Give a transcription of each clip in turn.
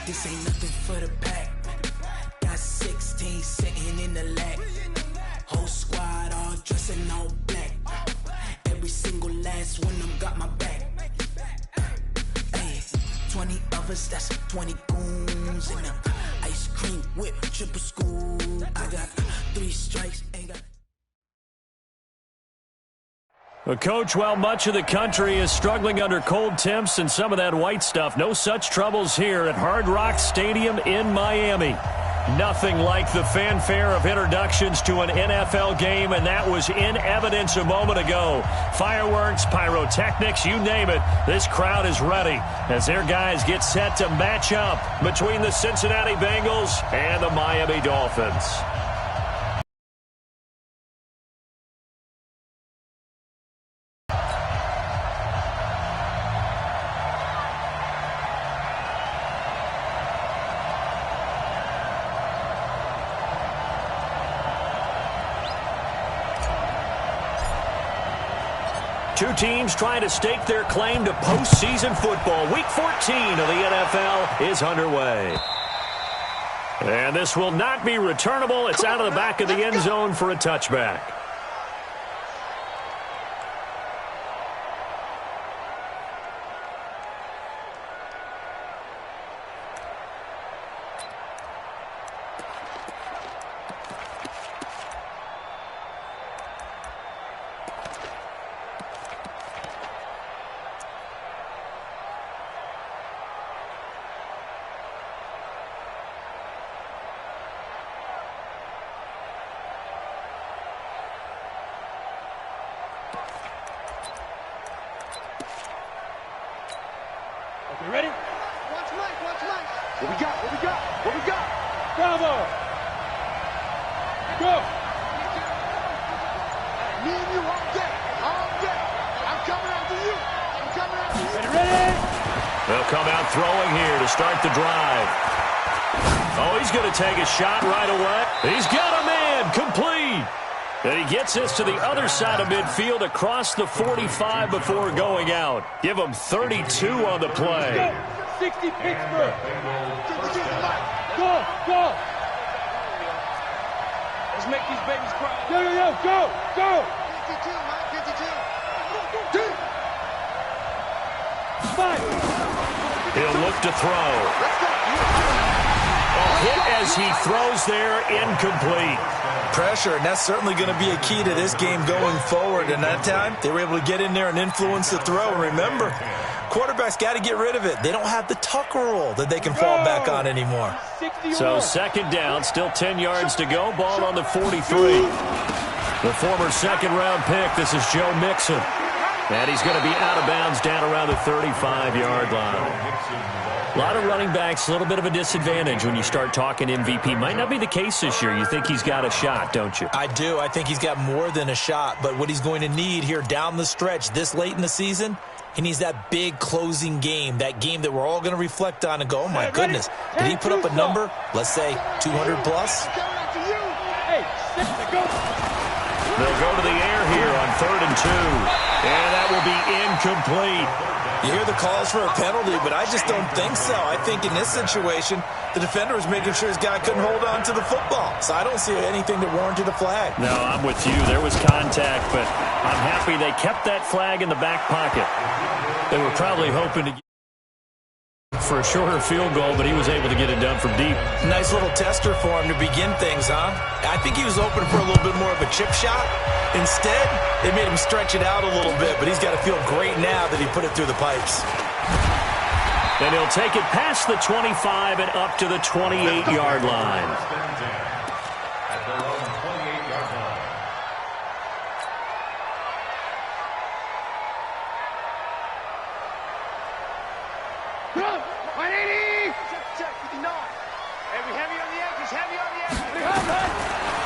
This ain't nothing for the pack. Got 16 sitting in the lap. Whole squad all dressing all black. Every single last one of them got my back. Hey, 20 of us, that's 20 goons in them. Ice cream whip, triple scoop. I got 3 strikes, ain't got. Well, Coach, while much of the country is struggling under cold temps and some of that white stuff, no such troubles here at Hard Rock Stadium in Miami. Nothing like the fanfare of introductions to an NFL game, and that was in evidence a moment ago. Fireworks, pyrotechnics, you name it. This crowd is ready as their guys get set to match up between the Cincinnati Bengals and the Miami Dolphins. Two teams trying to stake their claim to postseason football. Week 14 of the NFL is underway. And this will not be returnable. It's out of the back of the end zone for a touchback. You ready? Watch Mike, watch Mike. What we got? What we got? What we got? Bravo! Go! Me and you all day. All day. I'm coming after you. I'm coming after you. Ready? They'll come out throwing here to start the drive. Oh, he's going to take a shot right away. He's got a man. Complete. And he gets this to the other side of midfield across the 45 before going out. Give him 32 on the play. 60 Pittsburgh. Go, go. Let's make these babies cry. Yo, yo, yo, go, go. 52, Mike, 52. Five. He'll look to throw. A hit as he throws there, incomplete. Pressure, and that's certainly going to be a key to this game going forward. And that time, they were able to get in there and influence the throw. And remember, quarterbacks got to get rid of it. They don't have the Tucker rule that they can fall back on anymore. So second down, still 10 yards to go. Ball on the 43. The former second-round pick, this is Joe Mixon. And he's going to be out of bounds down around the 35-yard line. A lot of running backs, a little bit of a disadvantage when you start talking MVP. Might not be the case this year. You think he's got a shot, don't you? I do. I think he's got more than a shot. But what he's going to need here down the stretch this late in the season, he needs that big closing game, that game that we're all going to reflect on and go, oh, my goodness, did he put up a number, let's say 200 plus? They'll go to the air here on 3rd and 2. And that will be incomplete. You hear the calls for a penalty, but I just don't think so. I think in this situation, the defender was making sure his guy couldn't hold on to the football. So I don't see anything that warranted a flag. No, I'm with you. There was contact, but I'm happy they kept that flag in the back pocket. They were probably hoping to get for a shorter field goal, but he was able to get it done from deep. Nice little tester for him to begin things, huh? I think he was open for a little bit more of a chip shot. Instead, they made him stretch it out a little bit, but he's got to feel great now that he put it through the pipes. And he'll take it past the 25 and up to the 28-yard line.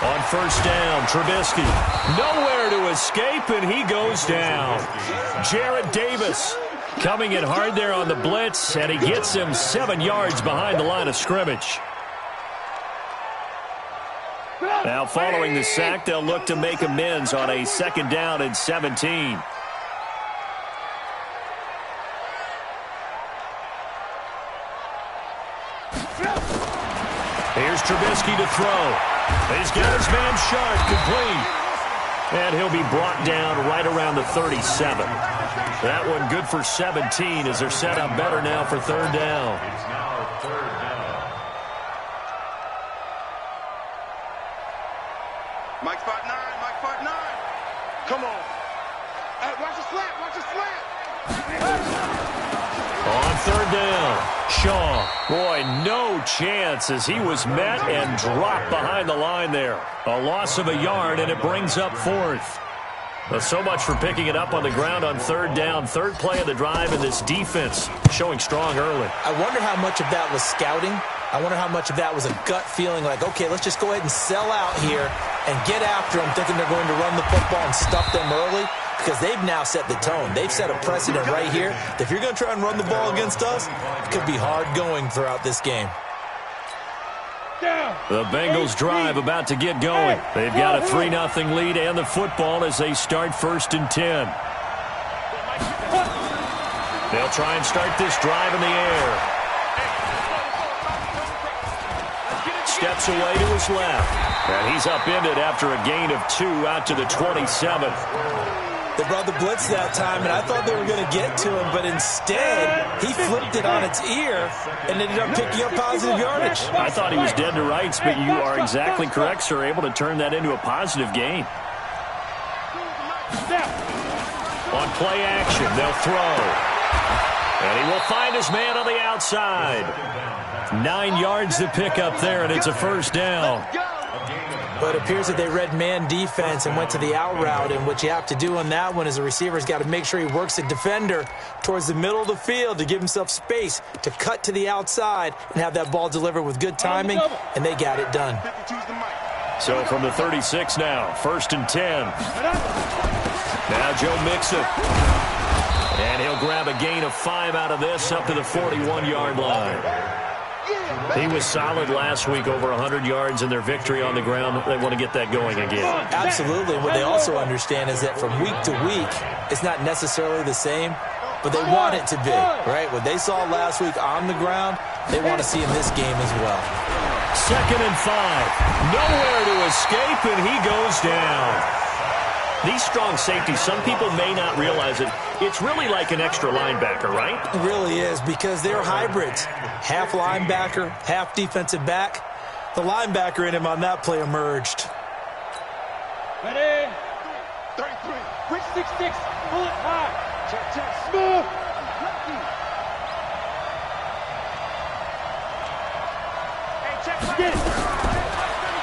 On first down, Trubisky. Nowhere to escape, and he goes down. Jarrett Davis coming in hard there on the blitz, and he gets him 7 yards behind the line of scrimmage. Now, following the sack, they'll look to make amends on a 2nd down and 17. Here's Trubisky to throw. He's got his man Sharp, complete. And he'll be brought down right around the 37. That one good for 17 as they're set up better now for third down. Mike 5'9", Mike 5'9". Come on. Hey, watch the slant, watch the slant. On third down, Shaw. Boy, no chance as he was met and dropped behind the line there. A loss of a yard, and it brings up fourth. Well, so much for picking it up on the ground on third down. Third play of the drive, and this defense showing strong early. I wonder how much of that was scouting. I wonder how much of that was a gut feeling like, okay, let's just go ahead and sell out here and get after them, thinking they're going to run the football and stuff them early, because they've now set the tone. They've set a precedent right here. If you're going to try and run the ball against us, it could be hard going throughout this game. The Bengals drive about to get going. They've got a 3-0 lead and the football as they start 1st and 10. They'll try and start this drive in the air. Steps away to his left. And he's upended after a gain of 2 out to the 27. They brought the blitz that time, and I thought they were going to get to him, but instead, he flipped it on its ear and ended up picking up positive yardage. I thought he was dead to rights, but you are exactly correct, sir, able to turn that into a positive gain. On play action, they'll throw. And he will find his man on the outside. 9 yards to pick up there, and it's a first down. But it appears that they read man defense and went to the out route, and what you have to do on that one is the receiver's got to make sure he works the defender towards the middle of the field to give himself space to cut to the outside and have that ball delivered with good timing, and they got it done. So from the 36 now, 1st and 10. Now Joe Mixon. And he'll grab a gain of 5 out of this up to the 41-yard line. He was solid last week, over 100 yards in their victory on the ground. They want to get that going again. Absolutely. What they also understand is that from week to week, it's not necessarily the same, but they want it to be, right? What they saw last week on the ground, they want to see in this game as well. 2nd and 5. Nowhere to escape, and he goes down. These strong safeties, some people may not realize it. It's really like an extra linebacker, right? It really is, because they're hybrids. Half linebacker, half defensive back. The linebacker in him on that play emerged. Ready? 33. Quick 6-6. Bullet high. Check, check. Smooth. Hey, check. Get it.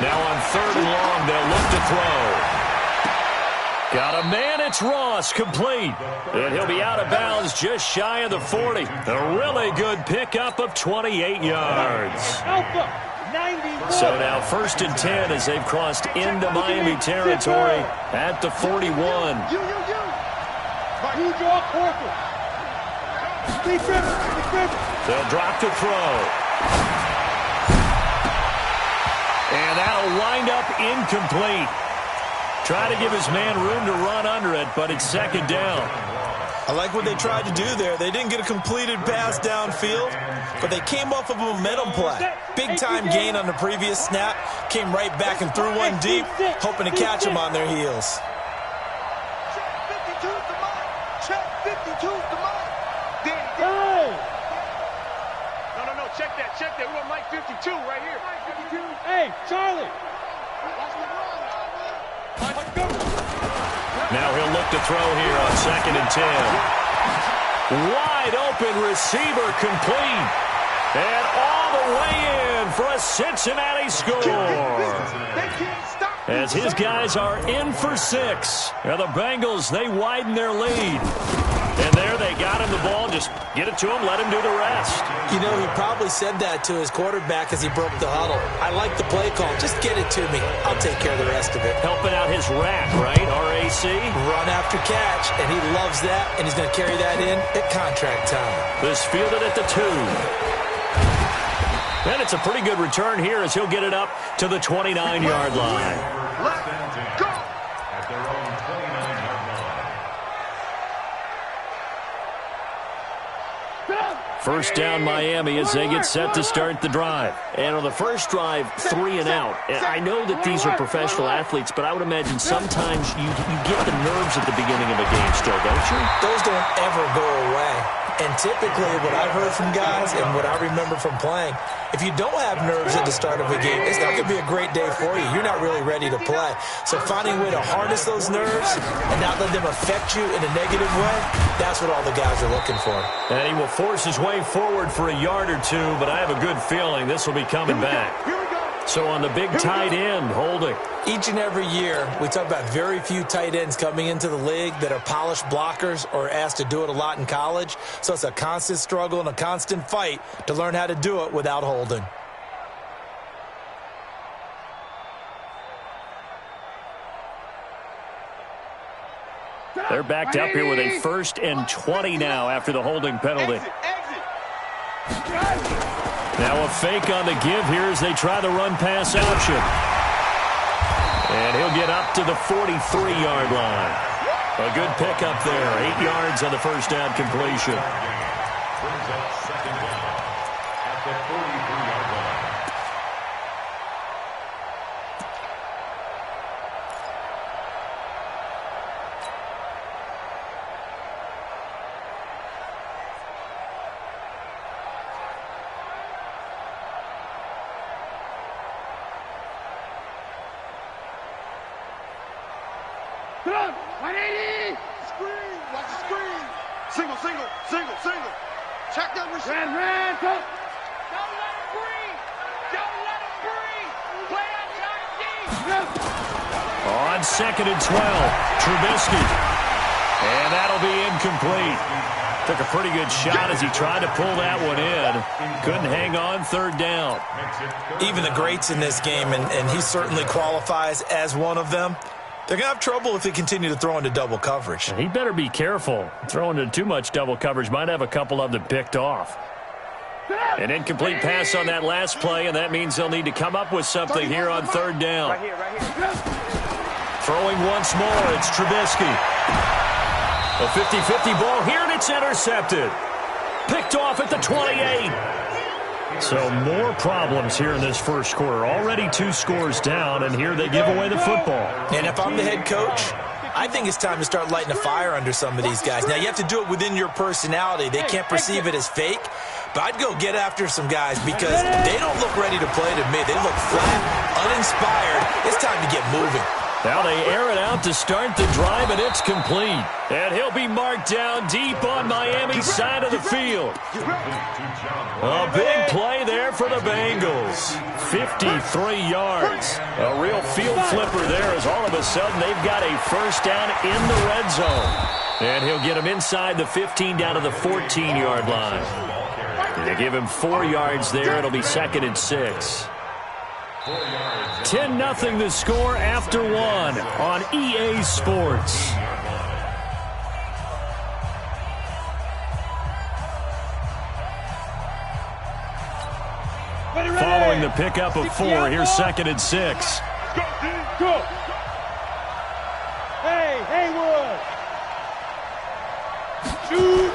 Now on 3rd and long, they'll look to throw. Got a man, it's Ross, complete. And he'll be out of bounds just shy of the 40. A really good pickup of 28 yards. So now 1st and 10 as they've crossed into Miami territory at the 41. They'll drop to throw. And that'll wind up incomplete. Try to give his man room to run under it, but it's 2nd down. I like what they tried to do there. They didn't get a completed pass downfield, but they came off of a momentum play. Big-time gain on the previous snap, came right back and threw one deep, hoping to catch them on their heels. Check 52's the mark. Check 52's the mark. No, check that. Check that. We want Mike 52 right here. Mike 52. Hey, Charlie. Now he'll look to throw here on 2nd and 10. Wide open receiver complete. And all the way in for a Cincinnati score. As his guys are in for 6. Now the Bengals, they widen their lead. And there they got him the ball. Just get it to him, let him do the rest. You know, he probably said that to his quarterback as he broke the huddle. I like the play call. Just get it to me. I'll take care of the rest of it. Helping out his rack, right? RAC. Run after catch, and he loves that, and he's going to carry that in at contract time. This fielded at the 2. And it's a pretty good return here as he'll get it up to the 29-yard line. Let's go. First down Miami as they get set to start the drive. And on the first drive, 3 and out. And I know that these are professional athletes, but I would imagine sometimes you get the nerves at the beginning of a game still, don't you? Those don't ever go away. And typically what I've heard from guys and what I remember from playing, if you don't have nerves at the start of a game, it's not going to be a great day for you. You're not really ready to play. So finding a way to harness those nerves and not let them affect you in a negative way, that's what all the guys are looking for. And he will force his way forward for a yard or two, but I have a good feeling this will be coming back. So on the big tight end, holding. Each and every year, we talk about very few tight ends coming into the league that are polished blockers or asked to do it a lot in college. So it's a constant struggle and a constant fight to learn how to do it without holding. They're backed up here with a 1st and 20 now after the holding penalty. Now a fake on the give here as they try the run-pass option. And he'll get up to the 43-yard line. A good pickup there. 8 yards on the first down completion. Brings up second down at the 43-yard line. Come on, 180! Screen, watch the screen. Single. Check that receiver. Ran, go! Don't let him breathe. Play outside deep. On 2nd and 12, Trubisky. And that'll be incomplete. Took a pretty good shot as he tried to pull that one in. Couldn't hang on 3rd down. Even the greats in this game, and he certainly qualifies as one of them, they're going to have trouble if they continue to throw into double coverage. He better be careful. Throwing into too much double coverage might have a couple of them picked off. An incomplete pass on that last play, and that means they'll need to come up with something here on 3rd down. Right here. Throwing once more, it's Trubisky. A 50-50 ball here, and it's intercepted. Picked off at the 28. So more problems here in this first quarter. Already 2 scores down, and here they give away the football. And if I'm the head coach, I think it's time to start lighting a fire under some of these guys. Now, you have to do it within your personality. They can't perceive it as fake, but I'd go get after some guys because they don't look ready to play to me. They look flat, uninspired. It's time to get moving. Now they air it out to start the drive, and it's complete. And he'll be marked down deep on Miami's side of the field. A big play there for the Bengals. 53 yards. A real field flipper there as all of a sudden they've got a first down in the red zone. And he'll get him inside the 15 down to the 14-yard line. They give him 4 yards there. It'll be 2nd and 6. 10-0 the score after 1 on EA Sports. Following the pickup of 4, here's 2nd and 6. Go! Hey, Haywood! Shoot!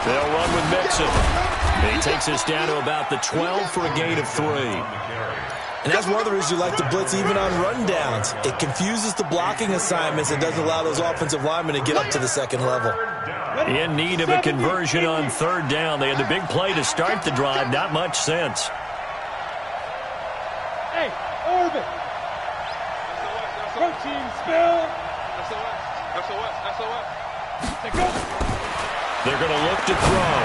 They'll run with Mixon. He takes us down to about the 12 for a gain of 3. And that's one of the reasons you like to blitz even on rundowns. It confuses the blocking assignments and doesn't allow those offensive linemen to get up to the second level. In need of a conversion on 3rd down. They had the big play to start the drive. Not much sense. Hey, Orbit! Protein spill! They're going to look to throw.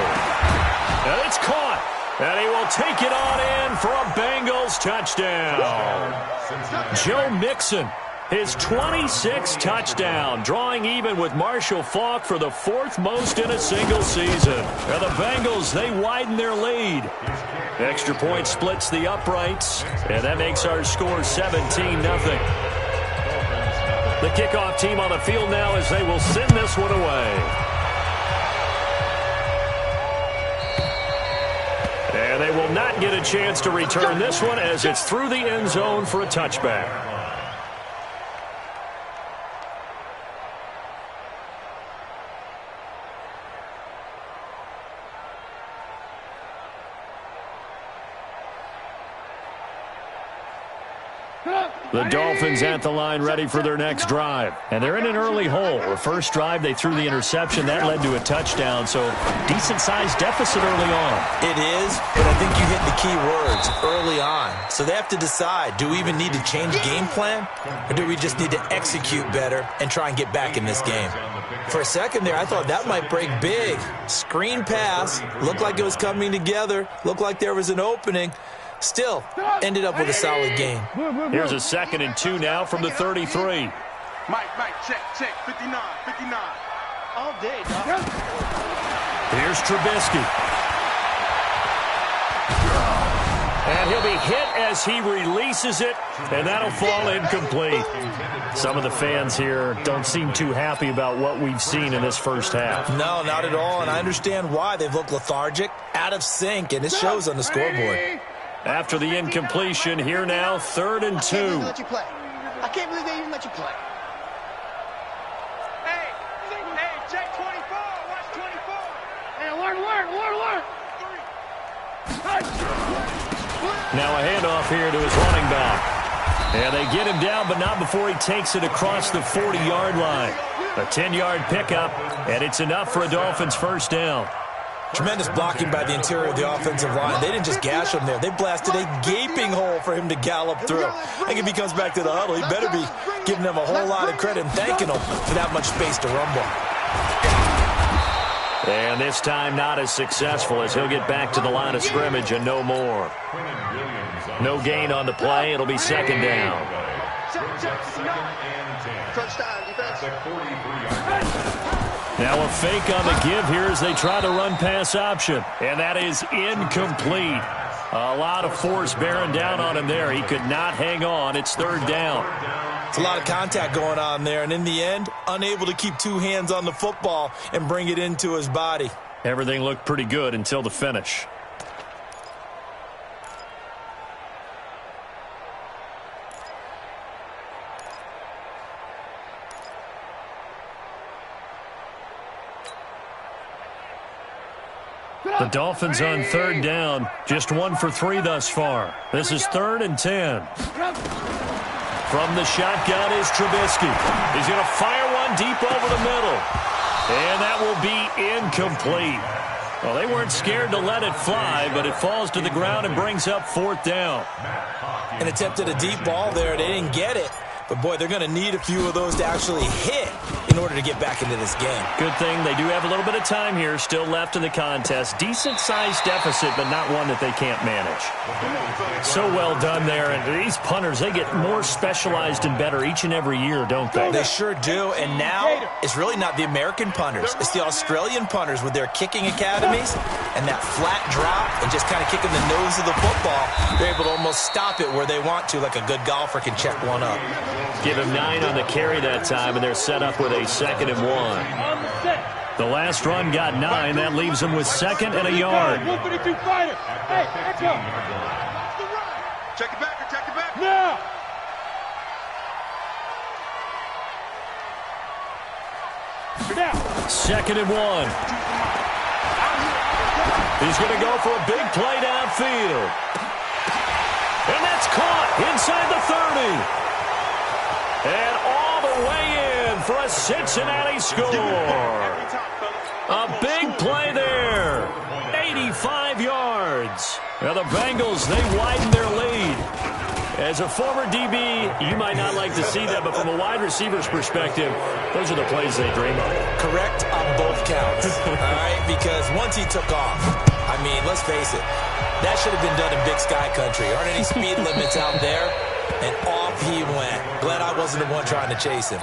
And it's caught. And he will take it on in for a Bengals touchdown. Joe Mixon, his 26th touchdown, drawing even with Marshall Faulk for the 4th most in a single season. And the Bengals, they widen their lead. Extra point splits the uprights, and that makes our score 17-0. The kickoff team on the field now as they will send this one away. And they will not get a chance to return this one as it's through the end zone for a touchback. The Dolphins at the line ready for their next drive. And they're in an early hole. The first drive, they threw the interception. That led to a touchdown, so decent-sized deficit early on. It is, but I think you hit the key words, early on. So they have to decide, do we even need to change game plan, or do we just need to execute better and try and get back in this game? For a second there, I thought that might break big. Screen pass, looked like it was coming together, looked like there was an opening. Still, ended up with a solid game. Here's a 2nd and 2 now from the 33. Mike, check, 59. All day, dog. Here's Trubisky. And he'll be hit as he releases it, and that'll fall incomplete. Some of the fans here don't seem too happy about what we've seen in this first half. No, not at all, and I understand why. They've looked lethargic, out of sync, and it shows on the scoreboard. After the incompletion, here now, 3rd and 2. I can't believe they even let you play. Hey, check 24. Watch 24. Hey, alert. Now a handoff here to his running back. And they get him down, but not before he takes it across the 40-yard line. A 10-yard pickup, and it's enough for a Dolphins first down. Tremendous blocking by the interior of the offensive line. They didn't just gash him there. They blasted a gaping hole for him to gallop through. I think if he comes back to the huddle, he better be giving them a whole lot of credit and thanking them for that much space to rumble. And this time not as successful as he'll get back to the line of scrimmage and no more. No gain on the play. It'll be 2nd down. Now a fake on the give here as they try to run pass option. And that is incomplete. A lot of force bearing down on him there. He could not hang on. It's 3rd down. It's a lot of contact going on there. And in the end, unable to keep 2 hands on the football and bring it into his body. Everything looked pretty good until the finish. The Dolphins on 3rd down, just 1 for 3 thus far. This is 3rd and 10. From the shotgun is Trubisky. He's going to fire one deep over the middle. And that will be incomplete. Well, they weren't scared to let it fly, but it falls to the ground and brings up 4th down. And attempted a deep ball there. They didn't get it. But, boy, they're going to need a few of those to actually hit in order to get back into this game. Good thing they do have a little bit of time here still left in the contest. Decent-sized deficit, but not one that they can't manage. So well done there. And these punters, they get more specialized and better each and every year, don't they? They sure do. And now it's really not the American punters. It's the Australian punters with their kicking academies and that flat drop and just kind of kicking the nose of the football. They're able to almost stop it where they want to, like a good golfer can check one up. Give him 9 on the carry that time, and they're set up with a 2nd and 1. The last run got 9. That leaves him with 2nd and a yard. 152 fighter. Hey, echo. Check it back. Now. Now. 2nd and 1. He's going to go for a big play downfield. And that's caught inside the 30. And all the way in for a Cincinnati score. A big play there. 85 yards. Now the Bengals, they widen their lead. As a former DB, you might not like to see that, but from a wide receiver's perspective, those are the plays they dream of. Correct on both counts. All right, because once he took off, I mean, let's face it, that should have been done in Big Sky Country. Aren't any speed limits out there? And off he went. Glad I wasn't the one trying to chase him.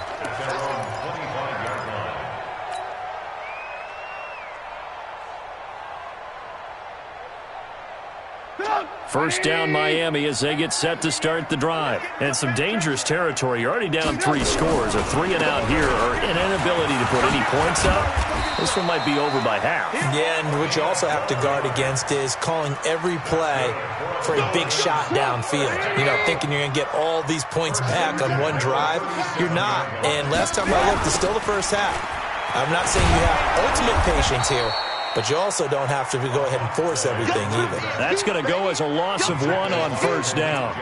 First down Miami as they get set to start the drive. And some dangerous territory. You're already down 3 scores. A 3 and out here or an inability to put any points up. This one might be over by half. Yeah, and what you also have to guard against is calling every play for a big shot downfield. You know, thinking you're going to get all these points back on one drive. You're not. And last time I looked, it's still the first half. I'm not saying you have ultimate patience here, but you also don't have to go ahead and force everything either. That's going to go as a loss of 1 on first down.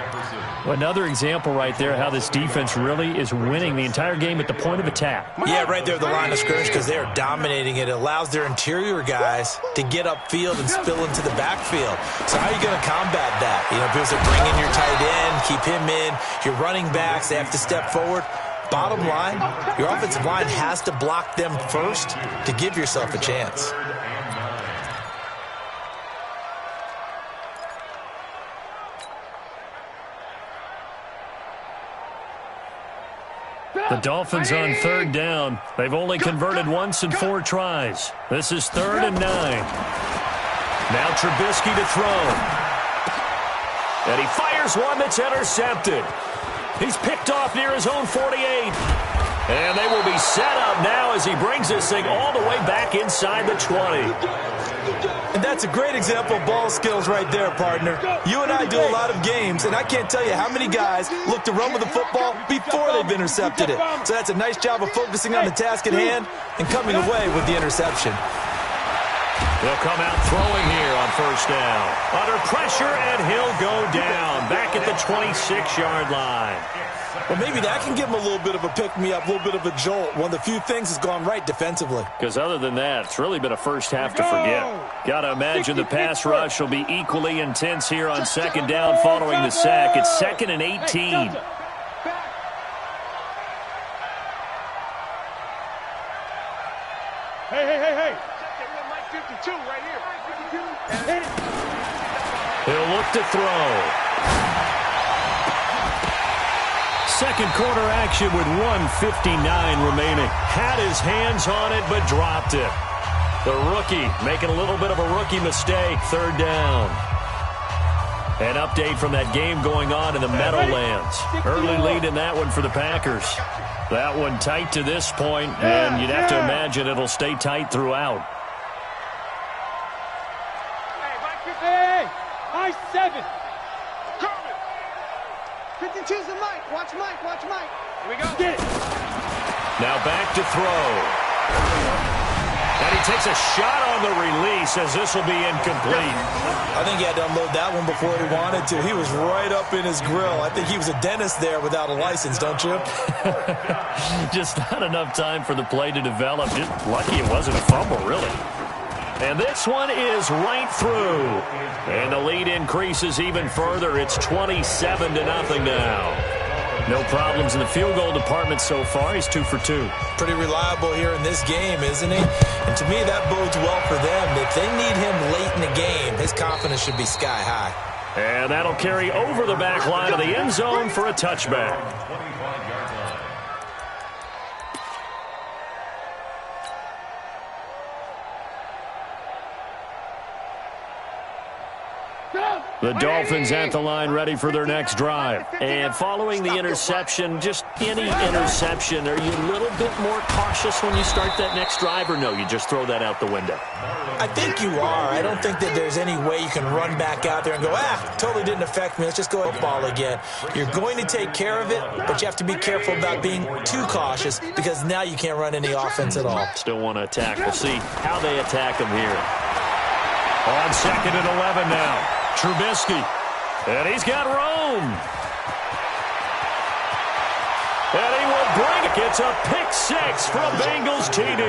Another example right there how this defense really is winning the entire game at the point of attack. Yeah, right there at the line of scrimmage because they are dominating it. It allows their interior guys to get upfield and spill into the backfield. So how are you going to combat that? You know, because they bring in your tight end, keep him in. Your running backs, they have to step forward. Bottom line, your offensive line has to block them first to give yourself a chance. The Dolphins on third down. They've only converted once in 4 tries. This is 3rd and 9. Now Trubisky to throw. And he fires one that's intercepted. He's picked off near his own 48. And they will be set up now as he brings this thing all the way back inside the 20. And that's a great example of ball skills right there, partner. You and I do a lot of games, and I can't tell you how many guys look to run with the football before they've intercepted it. So that's a nice job of focusing on the task at hand and coming away with the interception. He'll come out throwing here on 1st down. Under pressure, and he'll go down back at the 26-yard line. Well, maybe that can give him a little bit of a pick-me-up, a little bit of a jolt. One of the few things has gone right defensively. Because other than that, it's really been a first half to forget. Got to imagine the pass rush will be equally intense here on 2nd down following the sack. It's 2nd and 18. Hey. 52 right here. He'll look to throw. Second quarter action with 1:59 remaining. Had his hands on it, but dropped it. The rookie making a little bit of a rookie mistake. 3rd down. An update from that game going on in the Meadowlands. Early lead in that one for the Packers. That one tight to this point, and you'd have to imagine it'll stay tight throughout. Hey, high 7. 52's the Mike. Watch Mike. Here we go. Get it. Now back to throw. And he takes a shot on the release as this will be incomplete. I think he had to unload that one before he wanted to. He was right up in his grill. I think he was a dentist there without a license, don't you? Just not enough time for the play to develop. Just lucky it wasn't a fumble, really. And this one is right through. And the lead increases even further. It's 27-0 now. No problems in the field goal department so far. He's 2 for 2. Pretty reliable here in this game, isn't he? And to me, that bodes well for them. If they need him late in the game, his confidence should be sky high. And that'll carry over the back line of the end zone for a touchback. The Dolphins at the line ready for their next drive. And following the interception, just any interception, are you a little bit more cautious when you start that next drive, or no, you just throw that out the window? I think you are. I don't think that there's any way you can run back out there and go, totally didn't affect me. Let's just go football again. You're going to take care of it, but you have to be careful about being too cautious because now you can't run any offense at all. Still want to attack. We'll see how they attack him here. On 2nd and 11 now. Trubisky. And he's got Rome. And he will bring it. It's a pick 6 for a Bengals TD.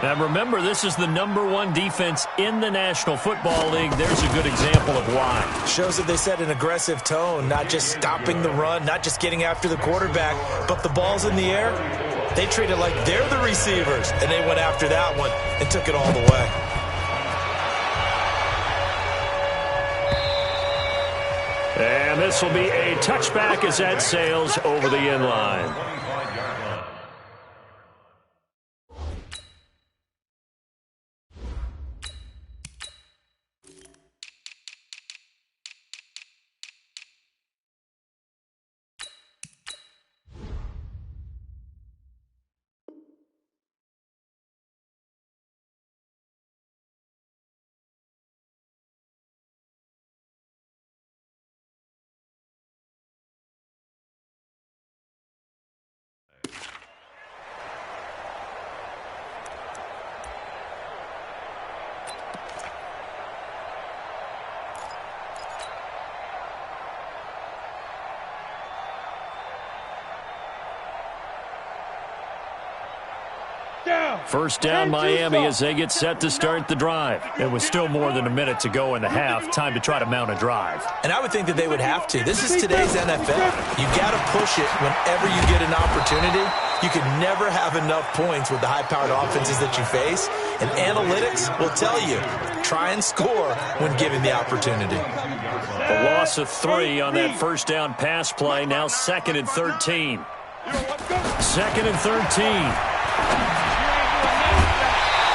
Now remember, this is the #1 defense in the National Football League. There's a good example of why. Shows that they set an aggressive tone, not just stopping the run, not just getting after the quarterback, but the ball's in the air. They treat it like they're the receivers, and they went after that one and took it all the way. And this will be a touchback as that sails over the end line. First down Miami as they get set to start the drive. It was still more than a minute to go in the half. Time to try to mount a drive. And I would think that they would have to. This is today's NFL. You got to push it whenever you get an opportunity. You can never have enough points with the high-powered offenses that you face. And analytics will tell you, try and score when given the opportunity. A loss of 3 on that first down pass play. Now 2nd and 13. 2nd and 13.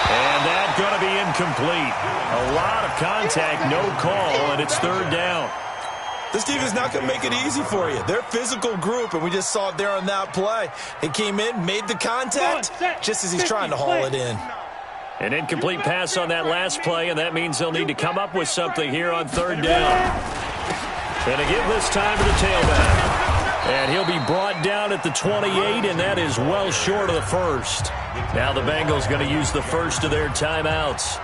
And that's going to be incomplete. A lot of contact, no call, and it's 3rd down. This defense is not going to make it easy for you. They're a physical group, and we just saw it there on that play. They came in, made the contact, just as he's trying to haul it in. An incomplete pass on that last play, and that means they'll need to come up with something here on 3rd down. And to give this time to the tailback. And he'll be brought down at the 28, and that is well short of the first. Now the Bengals going to use the first of their timeouts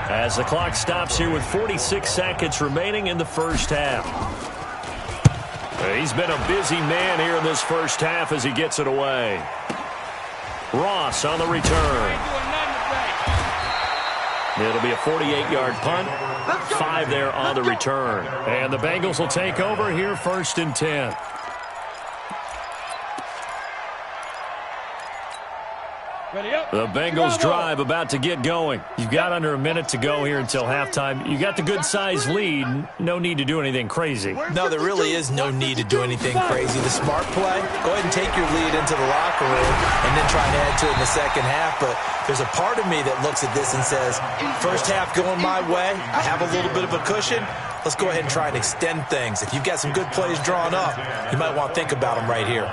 as the clock stops here with 46 seconds remaining in the first half. He's been a busy man here in this first half as he gets it away. Ross on the return. It'll be a 48-yard punt. 5 there on the return. And the Bengals will take over here 1st and 10. The Bengals drive about to get going. You've got under a minute to go here until halftime. You got the good-sized lead. No need to do anything crazy. No, there really is no need to do anything crazy. The smart play, go ahead and take your lead into the locker room and then try and add to it in the second half. But there's a part of me that looks at this and says, first half going my way. I have a little bit of a cushion. Let's go ahead and try and extend things. If you've got some good plays drawn up, you might want to think about them right here.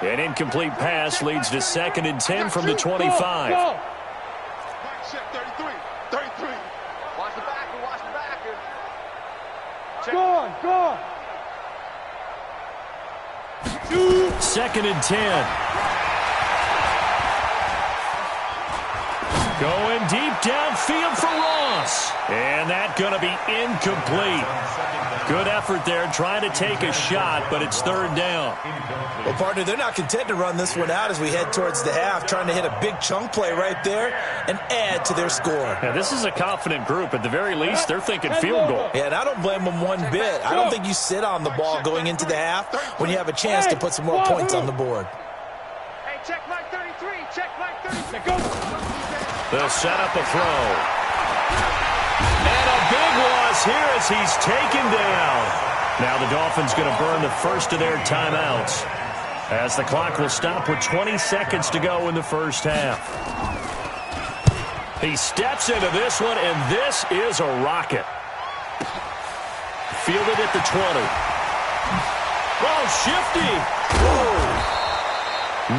An incomplete pass leads to 2nd and 10 from the 25. Go. 33. Watch the backer. Go on. 2nd and 10. Going deep downfield for Ross. And that's going to be incomplete. Good effort there trying to take a shot, but it's 3rd down. Well, partner, they're not content to run this one out as we head towards the half, trying to hit a big chunk play right there and add to their score. Yeah, this is a confident group. At the very least, they're thinking field goal. Yeah, and I don't blame them one bit. I don't think you sit on the ball going into the half when you have a chance to put some more points on the board. Hey, check Mike 33. They'll set up a throw. And a big loss here as he's taken down. Now the Dolphins going to burn the first of their timeouts as the clock will stop with 20 seconds to go in the first half. He steps into this one, and this is a rocket. Fielded at the 20. Oh, shifty. Whoa.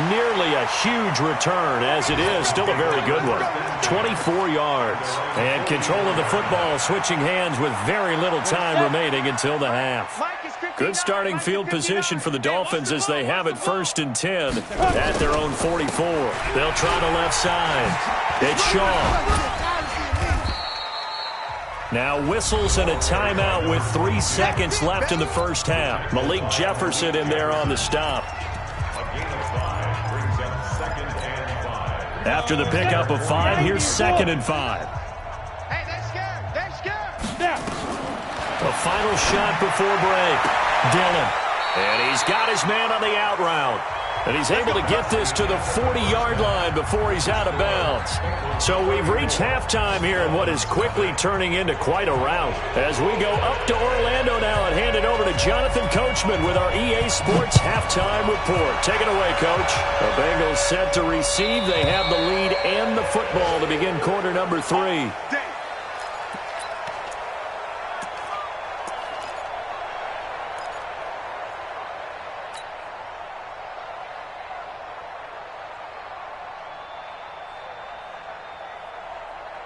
Nearly a huge return, as it is still a very good one. 24 yards. And control of the football switching hands with very little time remaining until the half. Good starting field position for the Dolphins as they have it 1st and 10 at their own 44. They'll try to left side. It's Shaw. Now whistles and a timeout with 3 seconds left in the first half. Malik Jefferson in there on the stop. After the pickup of 5, here's 2nd and 5. Hey, they're scared. Yeah. A final shot before break. Dillon. And he's got his man on the out route. And he's able to get this to the 40-yard line before he's out of bounds. So we've reached halftime here in what is quickly turning into quite a rout. As we go up to Orlando now and hand it over to Jonathan Coachman with our EA Sports halftime report. Take it away, Coach. The Bengals set to receive. They have the lead and the football to begin quarter number 3.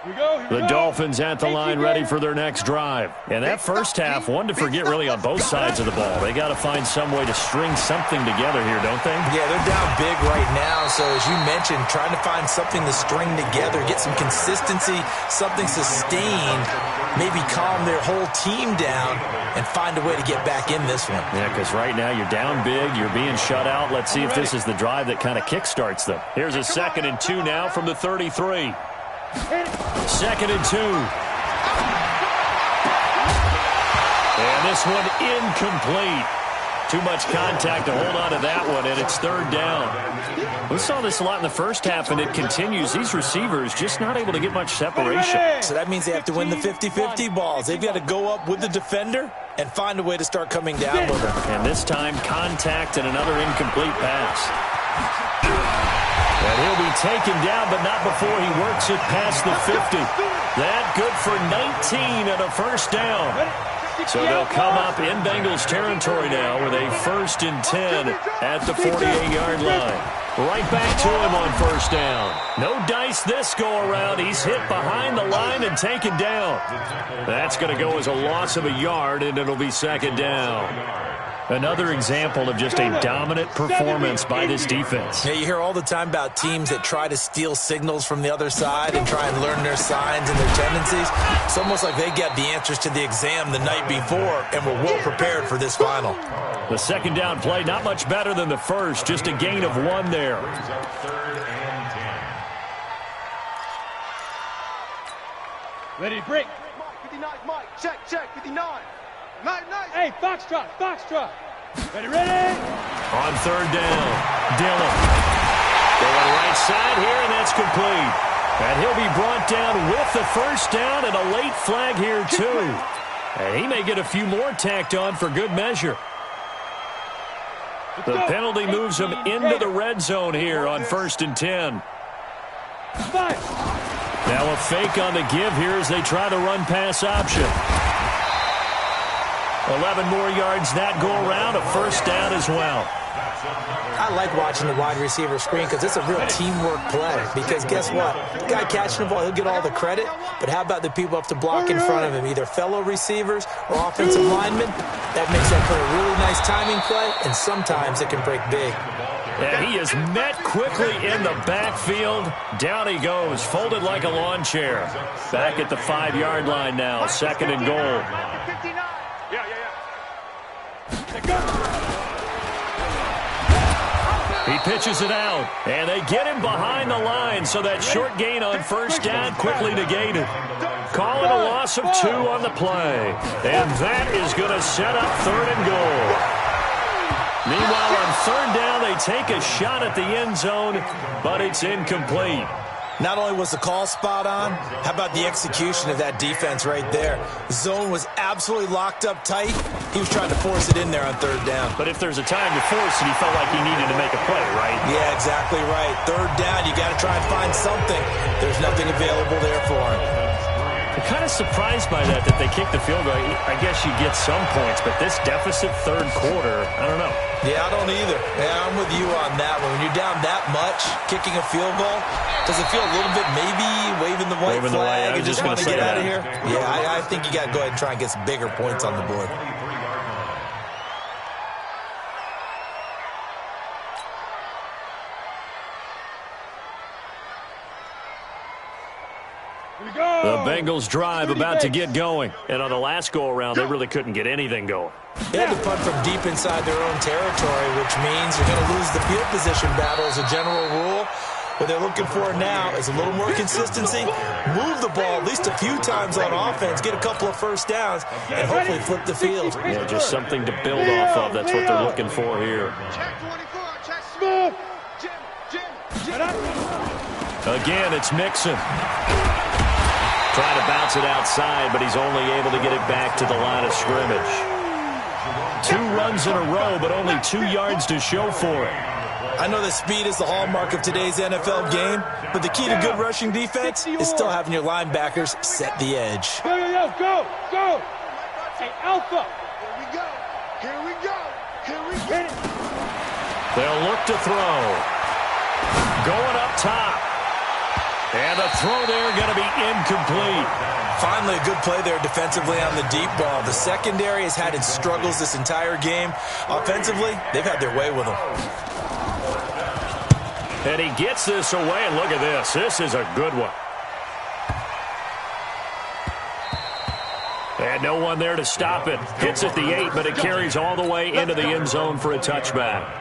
The Dolphins at the line ready for their next drive. And that first half, one to forget really on both sides of the ball. They got to find some way to string something together here, don't they? Yeah, they're down big right now. So as you mentioned, trying to find something to string together, get some consistency, something sustained, maybe calm their whole team down and find a way to get back in this one. Yeah, because right now you're down big, you're being shut out. Let's see if this is the drive that kind of kickstarts them. Here's a 2nd and 2 now from the 33. 2nd and 2. And this one incomplete. Too much contact to hold on to that one, and it's 3rd down. We saw this a lot in the first half, and it continues. These receivers just not able to get much separation. So that means they have to win the 50-50 balls. They've got to go up with the defender and find a way to start coming down with them. And this time, contact and another incomplete pass. And he'll be taken down, but not before he works it past the 50. That good for 19 and a 1st down. So they'll come up in Bengals territory now with a 1st and 10 at the 48-yard line. Right back to him on 1st down. No dice this go-around. He's hit behind the line and taken down. That's going to go as a loss of a yard, and it'll be 2nd down. Another example of just a dominant performance by this defense. Yeah, you hear all the time about teams that try to steal signals from the other side and try and learn their signs and their tendencies. It's almost like they get the answers to the exam the night before and were well prepared for this final. The 2nd down play, not much better than the first, just a gain of 1 there. Ready to break. 59, Mike. Check, 59. Nice. Hey, Foxtrot. Ready. On 3rd down, Dillon. Going right side here, and that's complete. And he'll be brought down with the 1st down and a late flag here, too. And he may get a few more tacked on for good measure. The penalty moves him into the red zone here on 1st and 10. 5. Now a fake on the give here as they try to run pass option. 11 more yards that go around, a 1st down as well. I like watching the wide receiver screen because it's a real teamwork play. Because guess what? The guy catching the ball, he'll get all the credit. But how about the people up to block in front of him, either fellow receivers or offensive linemen? That makes that for a really nice timing play, and sometimes it can break big. And he is met quickly in the backfield. Down he goes, folded like a lawn chair. Back at the 5-yard line now, 2nd and goal. He pitches it out, and they get him behind the line, so that short gain on 1st down quickly negated. Call it a loss of 2 on the play, and that is going to set up 3rd and goal. Meanwhile, on 3rd down, they take a shot at the end zone, but it's incomplete. Not only was the call spot on, how about the execution of that defense right there? The zone was absolutely locked up tight. He was trying to force it in there on 3rd down. But if there's a time to force it, he felt like he needed to make a play, right? Yeah, exactly right. 3rd down, you got to try and find something. There's nothing available there for him. I'm kind of surprised by that they kicked the field goal. I guess you get some points, but this deficit 3rd quarter, I don't know. Yeah, I don't either. Yeah, I'm with you on that one. When you're down that much, kicking a field goal, does it feel a little bit maybe waving the white flag and just want to get out of here? Yeah, I think you got to go ahead and try and get some bigger points on the board. The Bengals drive about to get going. And on the last go-around, they really couldn't get anything going. They had to punt from deep inside their own territory, which means you're going to lose the field position battle as a general rule. What they're looking for now is a little more consistency, move the ball at least a few times on offense, get a couple of 1st downs, and hopefully flip the field. Yeah, just something to build off of. That's what they're looking for here. Check 24, check smooth. Jim. Again, it's Mixon. Trying to bounce it outside, but he's only able to get it back to the line of scrimmage. 2 runs in a row, but only 2 yards to show for it. I know that speed is the hallmark of today's NFL game, but the key to good rushing defense is still having your linebackers set the edge. Go. Hey, Alpha. Here we go. They'll look to throw. Going up top. And the throw there going to be incomplete. Finally, a good play there defensively on the deep ball. The secondary has had its struggles this entire game. Offensively, they've had their way with them. And he gets this away, and look at this. This is a good one. And no one there to stop it. Hits at the 8, but it carries all the way into the end zone for a touchback.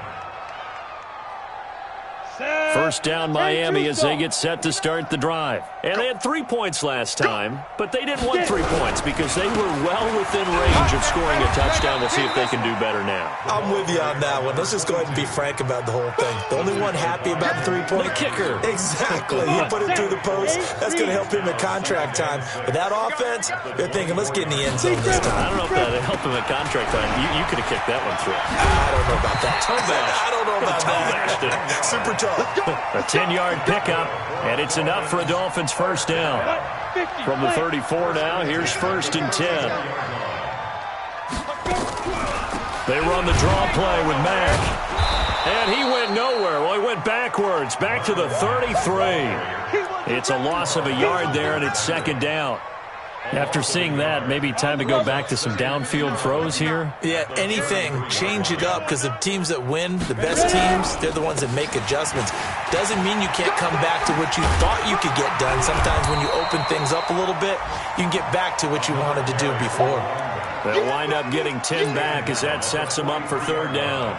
First down Miami as they get set to start the drive. And they had 3 points last time, but they didn't want 3 points because they were well within range of scoring a touchdown. We'll see if they can do better now. I'm with you on that one. Let's just go ahead and be frank about the whole thing. The only one happy about the 3-point kicker. Exactly. He put it through the post. That's going to help him at contract time. But that offense, they're thinking, let's get in the end zone this time. I don't know if that helped him at contract time. You could have kicked that one through. I don't know about that. I don't know about that. Super tough. A 10-yard pickup, and it's enough for a Dolphins first down. From the 34 now, here's 1st and 10. They run the draw play with Mack. And he went nowhere. Well, he went backwards, back to the 33. It's a loss of a yard there, and it's 2nd down. After seeing that, maybe time to go back to some downfield throws here. Yeah, anything. Change it up because the teams that win, the best teams, they're the ones that make adjustments. Doesn't mean you can't come back to what you thought you could get done. Sometimes when you open things up a little bit, you can get back to what you wanted to do before. They'll wind up getting 10 back as that sets them up for 3rd down.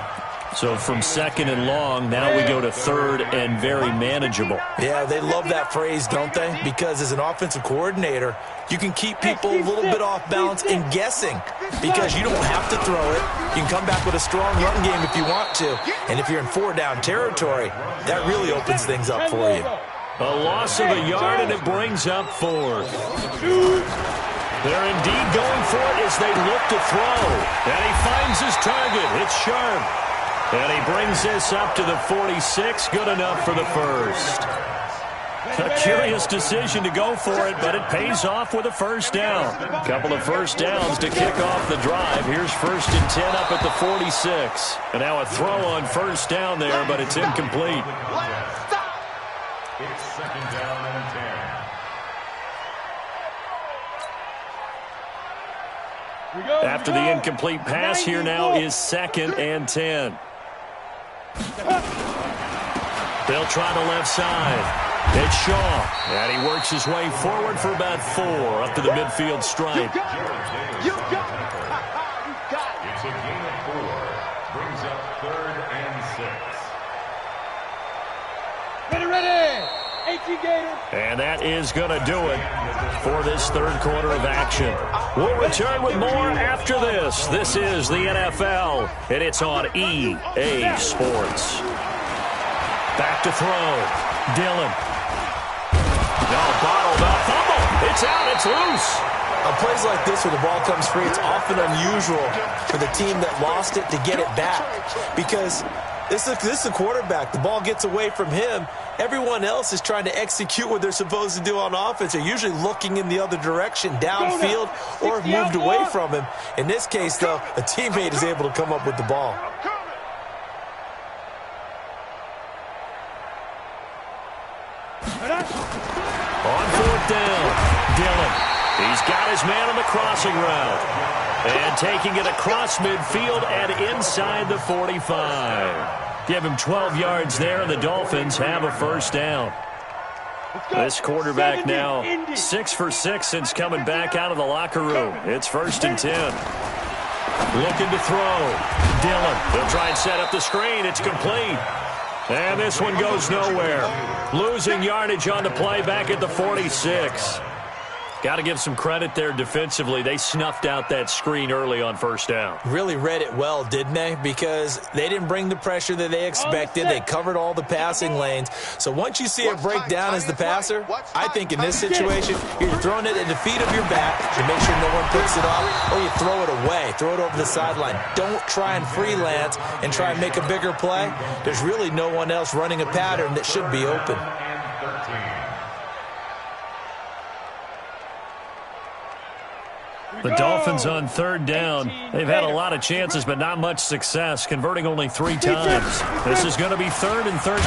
So from 2nd and long, now we go to 3rd and very manageable. Yeah, they love that phrase, don't they? Because as an offensive coordinator, you can keep people a little bit off balance and guessing because you don't have to throw it. You can come back with a strong run game if you want to. And if you're in 4-down territory, that really opens things up for you. A loss of a yard, and it brings up 4th. They're indeed going for it as they look to throw. And he finds his target. It's Sharp. And he brings this up to the 46. Good enough for the first. A curious decision to go for it, but it pays off with a first down. A couple of first downs to kick off the drive. Here's 1st and 10 up at the 46. And now a throw on first down there, but it's incomplete. It's 2nd down and 10. After the incomplete pass, here now is 2nd and 10. They'll try the left side. It's Shaw, and he works his way forward for about 4 up to the midfield stripe. You got it. It's a gain of 4. Brings up 3rd and 6. Ready. 18 Gators. And that is going to do it for this 3rd quarter of action. We'll return with more after this. This is the NFL, and it's on EA Sports. Back to throw. Dillon. No, bottled up. Fumble. It's out. It's loose. On plays like this where the ball comes free, it's often unusual for the team that lost it to get it back because this is a quarterback. The ball gets away from him. Everyone else is trying to execute what they're supposed to do on offense. They're usually looking in the other direction, downfield, or have moved away from him. In this case, though, a teammate is able to come up with the ball. On 4th down, Dillon. He's got his man on the crossing route. And taking it across midfield and inside the 45. Give him 12 yards there, and the Dolphins have a first down. This quarterback now 6 for 6 since coming back out of the locker room. It's 1st and 10. Looking to throw. Dillon. They'll try and set up the screen. It's complete. And this one goes nowhere. Losing yardage on the play back at the 46. Got to give some credit there defensively. They snuffed out that screen early on first down. Really read it well, didn't they? Because they didn't bring the pressure that they expected. They covered all the passing lanes. So once you see it break down as the passer, I think in this situation, you're throwing it at the feet of your back to make sure no one picks it up, or you throw it away, throw it over the sideline. Don't try and freelance and try and make a bigger play. There's really no one else running a pattern that should be open. The Dolphins on third down. They've had a lot of chances, but not much success, converting only 3 times. This is going to be 3rd and 13.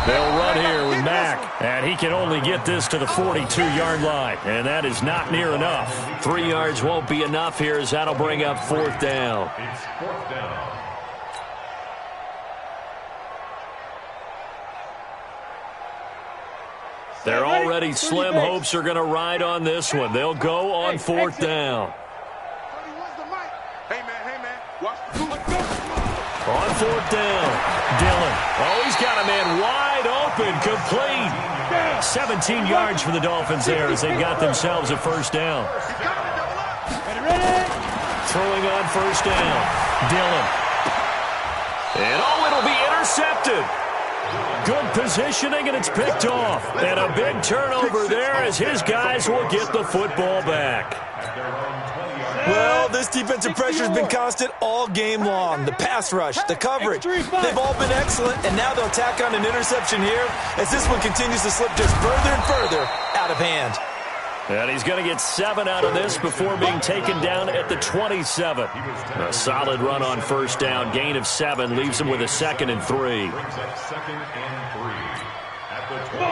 They'll run here with Mack, and he can only get this to the 42-yard line, and that is not near enough. 3 yards won't be enough here, as that'll bring up 4th down. It's 4th down. They're already slim hopes are going to ride on this one. They'll go on 4th down. On 4th down, Dillon. Oh, he's got a man wide open, complete. 17 yards for the Dolphins there as they got themselves a 1st down. Throwing on 1st down, Dillon. And oh, it'll be intercepted. Good positioning, and it's picked off. And a big turnover there as his guys will get the football back. Well, this defensive pressure has been constant all game long. The pass rush, the coverage, they've all been excellent, and now they'll tack on an interception here as this one continues to slip just further and further out of hand. And he's going to get 7 out of this before being taken down at the 27. A solid run on 1st down. Gain of 7 leaves him with a 2nd and 3.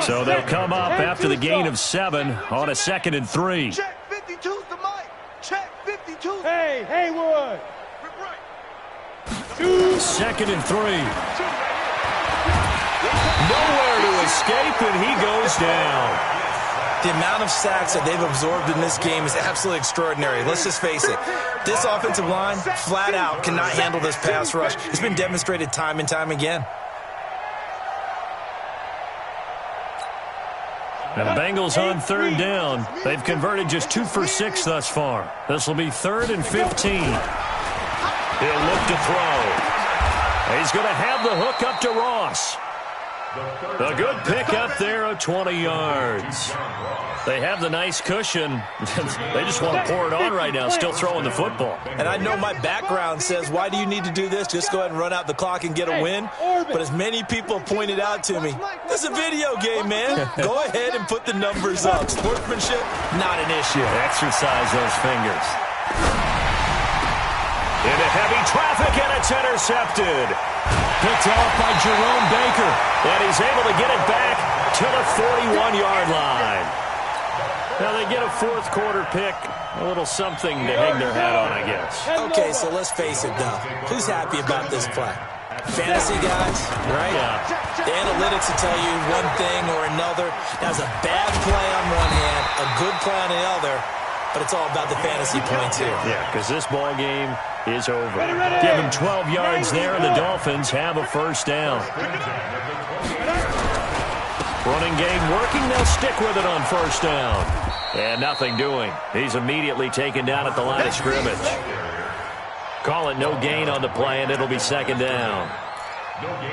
So they'll come up after the gain of 7 on a 2nd and 3. Check 52's the mic. Check 52. Hey, Haywood. 2nd and 3. Nowhere to escape, and he goes down. The amount of sacks that they've absorbed in this game is absolutely extraordinary. Let's just face it. This offensive line, flat out, cannot handle this pass rush. It's been demonstrated time and time again. And the Bengals on 3rd down. They've converted just 2 for 6 thus far. This will be 3rd and 15. He'll look to throw. He's going to have the hook up to Ross. A good pick up there of 20 yards. They have the nice cushion. They just want to pour it on right now, still throwing the football. And I know my background says, why do you need to do this? Just go ahead and run out the clock and get a win. But as many people pointed out to me, this is a video game, man. Go ahead and put the numbers up. Sportsmanship, not an issue. Exercise those fingers. Into heavy traffic, and it's intercepted. Picked off by Jerome Baker. And he's able to get it back to the 41-yard line. Now they get a 4th quarter pick. A little something to hang their hat on, I guess. Okay, so let's face it, though. Who's happy about this play? Fantasy guys, right? Yeah. The analytics will tell you one thing or another. That's a bad play on one hand, a good play on the other. But it's all about the fantasy points here. Yeah, because this ball game is over. Give him 12 yards there, and the Dolphins have a 1st down. Running game working. They'll stick with it on 1st down. And nothing doing. He's immediately taken down at the line of scrimmage. Call it no gain on the play, and it'll be 2nd down.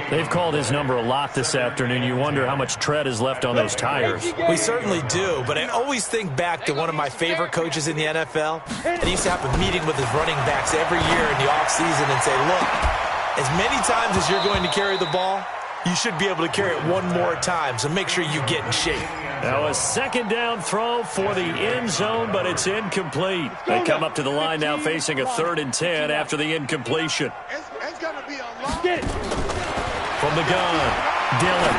They've called his number a lot this afternoon. You wonder how much tread is left on those tires. We certainly do, but I always think back to one of my favorite coaches in the NFL. And he used to have a meeting with his running backs every year in the offseason and say, look, as many times as you're going to carry the ball, you should be able to carry it one more time, so make sure you get in shape. Now a 2nd down throw for the end zone, but it's incomplete. They come up to the line now facing a 3rd and 10 after the incompletion. It's going to be a long... From the gun, Dillon.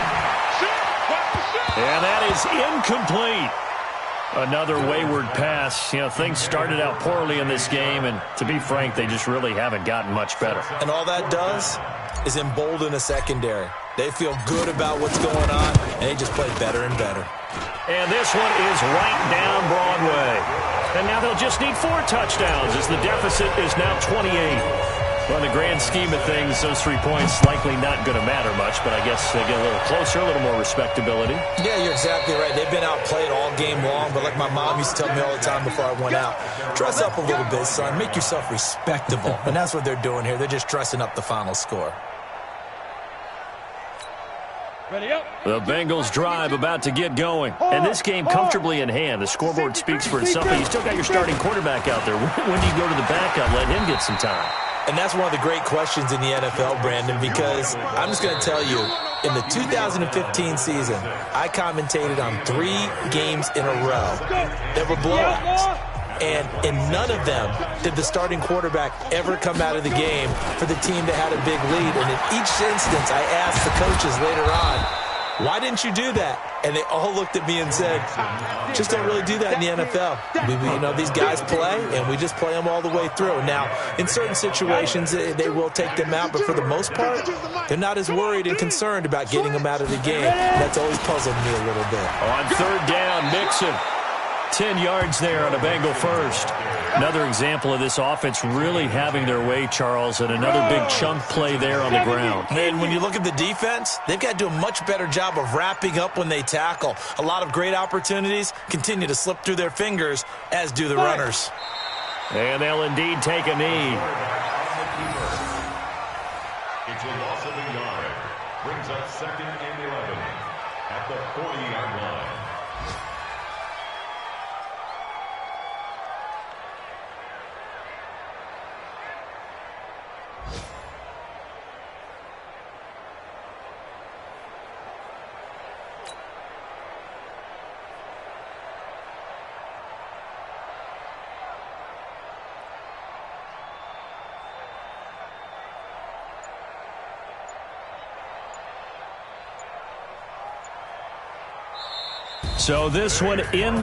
And that is incomplete. Another wayward pass. You know, things started out poorly in this game, and to be frank, they just really haven't gotten much better. And all that does is embolden a secondary. They feel good about what's going on, and they just play better and better. And this one is right down Broadway. And now they'll just need 4 touchdowns as the deficit is now 28. Well, in the grand scheme of things, those 3 points likely not going to matter much, but I guess they get a little closer, a little more respectability. Yeah, you're exactly right. They've been outplayed all game long, but like my mom used to tell me all the time before I went out, dress up a little bit, son. Make yourself respectable. And that's what they're doing here. They're just dressing up the final score. Ready up. The Bengals drive about to get going. And this game comfortably in hand. The scoreboard speaks for itself, but you still got your starting quarterback out there. When do you go to the backup, let him get some time? And that's one of the great questions in the NFL, Brandon, because I'm just going to tell you, in the 2015 season, I commentated on 3 games in a row that were blowouts. And in none of them did the starting quarterback ever come out of the game for the team that had a big lead. And in each instance, I asked the coaches later on, why didn't you do that? And they all looked at me and said, just don't really do that in the NFL. These guys play, and we just play them all the way through. Now, in certain situations, they will take them out, but for the most part, they're not as worried and concerned about getting them out of the game. That's always puzzled me a little bit. On third down, Mixon. 10 yards there on a Bengal first. Another example of this offense really having their way, Charles, and another big chunk play there on the ground. And when you look at the defense, they've got to do a much better job of wrapping up when they tackle. A lot of great opportunities continue to slip through their fingers, as do the runners. And they'll indeed take a knee. It's a loss of a yard. Brings up 2nd and 11 at the 40-yard line. So this one in